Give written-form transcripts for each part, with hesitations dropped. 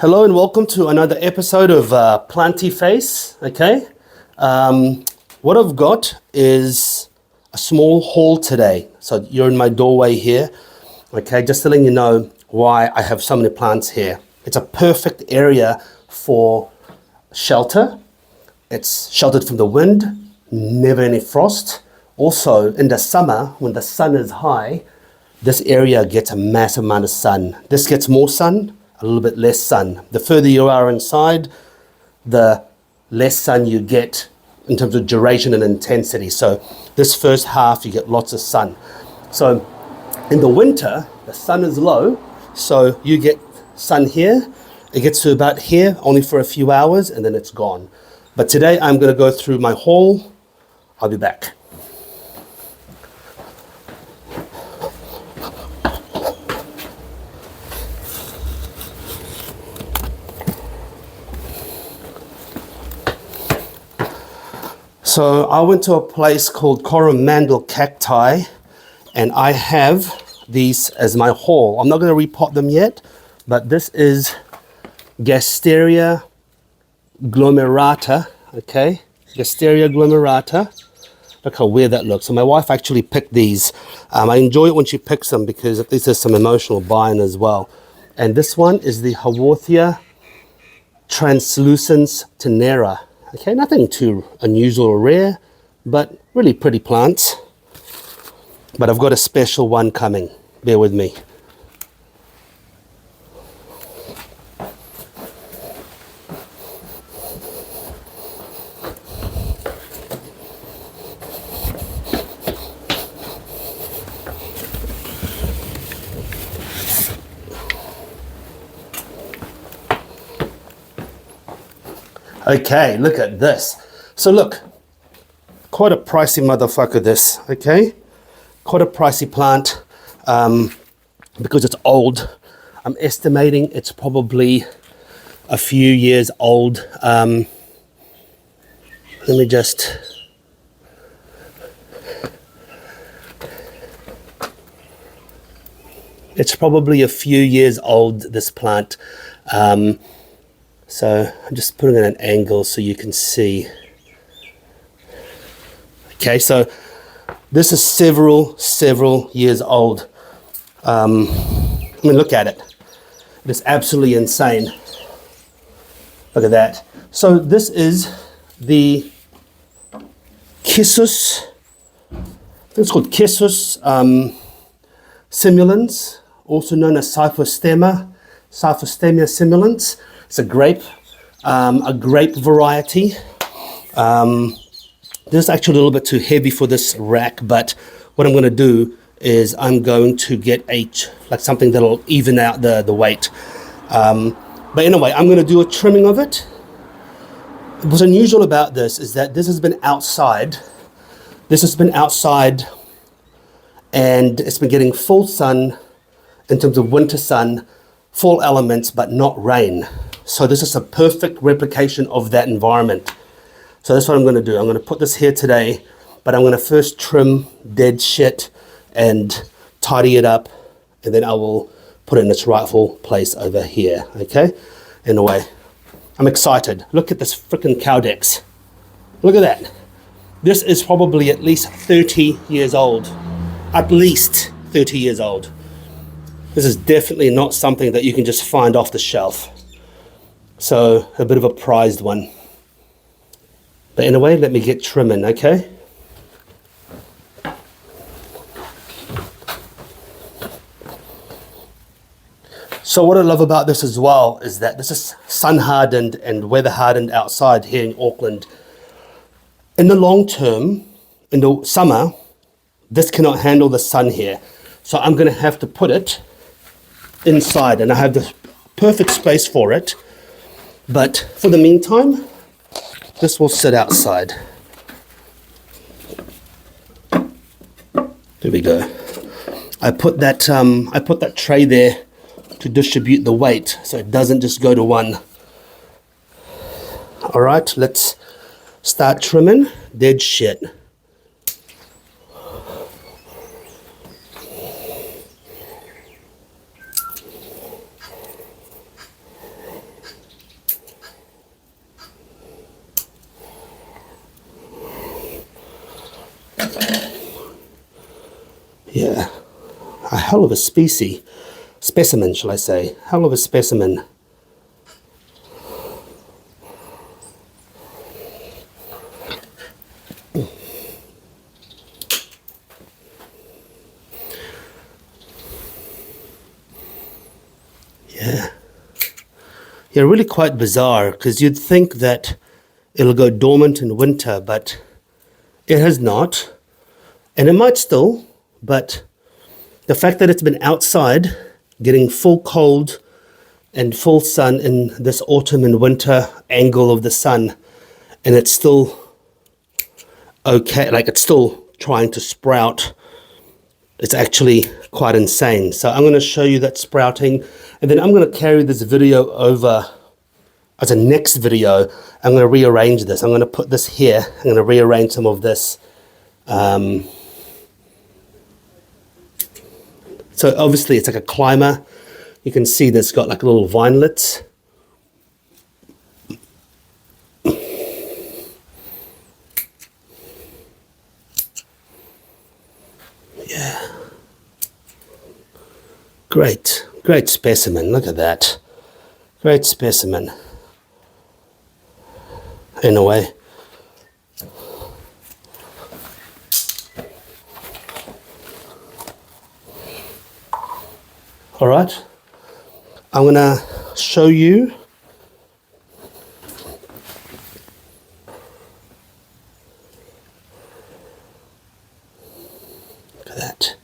Hello and welcome to another episode of Planty Face. Okay, what I've got is a small haul today. So you're in my doorway here. Okay, just to let you know why I have so many plants here. It's a perfect area for shelter. It's sheltered from the wind, never any frost. Also, in the summer, when the sun is high, this area gets a massive amount of sun. This gets more sun, a little bit less sun. The further you are inside, the less sun you get in terms of duration and intensity. So this first half, you get lots of sun. So in the winter, the sun is low, so you get sun here. It gets to about here, only for a few hours, and then it's gone. But today, I'm going to go through my haul. I'll be back. So I went to a place called Coromandel Cacti, and I have these as my haul. I'm not going to repot them yet, but this is Gasteria glomerata, okay? Gasteria glomerata. Look how weird that looks. So my wife actually picked these. I enjoy it when she picks them because at least there's some emotional buying as well. And this one is the Haworthia translucens tenera. Okay, nothing too unusual or rare, but really pretty plants. But I've got a special one coming. Bear with me. Okay, look at this. So look, quite a pricey motherfucker this, okay? Quite a pricey plant because it's old. I'm estimating it's probably a few years old. Let me just... It's probably a few years old, this plant. So I'm just putting it at an angle so you can see. Okay, so this is several years old. I mean, look at it. It is absolutely insane. Look at that. So this is the Cissus, I think it's called Cissus simulans, also known as Cyphostemma simulans. It's a grape variety. This is actually a little bit too heavy for this rack, but what I'm going to do is I'm going to get something that'll even out the weight. But anyway, I'm going to do a trimming of it. What's unusual about this is that this has been outside. This has been outside, and it's been getting full sun in terms of winter sun, fall elements, but not rain. So this is a perfect replication of that environment. So that's what I'm going to do. I'm going to put this here today, but I'm going to first trim dead shit and tidy it up, and then I will put it in its rightful place over here, okay? Anyway, I'm excited. Look at this freaking cowdex. Look at that. This is probably at least 30 years old. At least 30 years old. This is definitely not something that you can just find off the shelf. So a bit of a prized one. But anyway, let me get trimming, okay? So what I love about this as well is that this is sun hardened and weather hardened outside here in Auckland. In the long term, in the summer, this cannot handle the sun here. So I'm going to have to put it inside, and I have the perfect space for it. But for the meantime, this will sit outside. There we go. I put that tray there to distribute the weight so it doesn't just go to one. All right, let's start trimming dead shit. Yeah, a hell of a specimen, shall I say. Hell of a specimen. Yeah. Yeah, really quite bizarre, because you'd think that it'll go dormant in winter, but it has not. And it might still, but the fact that it's been outside, getting full cold and full sun in this autumn and winter angle of the sun, and it's still okay, like it's still trying to sprout, it's actually quite insane. So I'm going to show you that sprouting, and then I'm going to carry this video over as a next video. I'm going to rearrange this. I'm going to put this here. I'm going to rearrange some of this. So obviously it's like a climber. You can see that's got like little vinelets. Yeah. Great specimen. Look at that. Great specimen. In a way. All right. I'm going to show you look at that.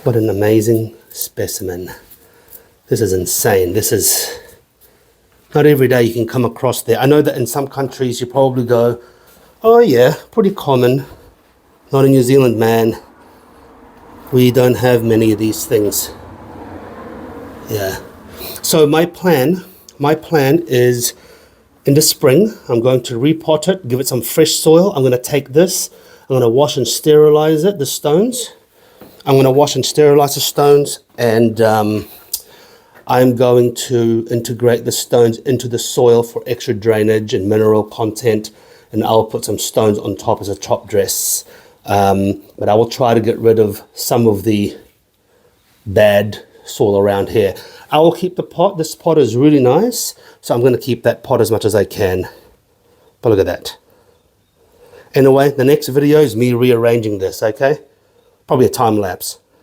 What an amazing specimen. This is insane. This is not every day you can come across there. I know that in some countries you probably go, oh yeah, pretty common. Not in New Zealand, man. We don't have many of these things. Yeah. So my plan is in the spring, I'm going to repot it, give it some fresh soil. I'm going to take this, I'm going to wash and sterilize it, the stones. I'm going to wash and sterilize the stones, and I'm going to integrate the stones into the soil for extra drainage and mineral content, and I'll put some stones on top as a top dress. But I will try to get rid of some of the bad soil around here. I will keep the pot. This pot is really nice, so I'm going to keep that pot as much as I can. But look at that. Anyway, the next video is me rearranging this, okay? Probably a time lapse.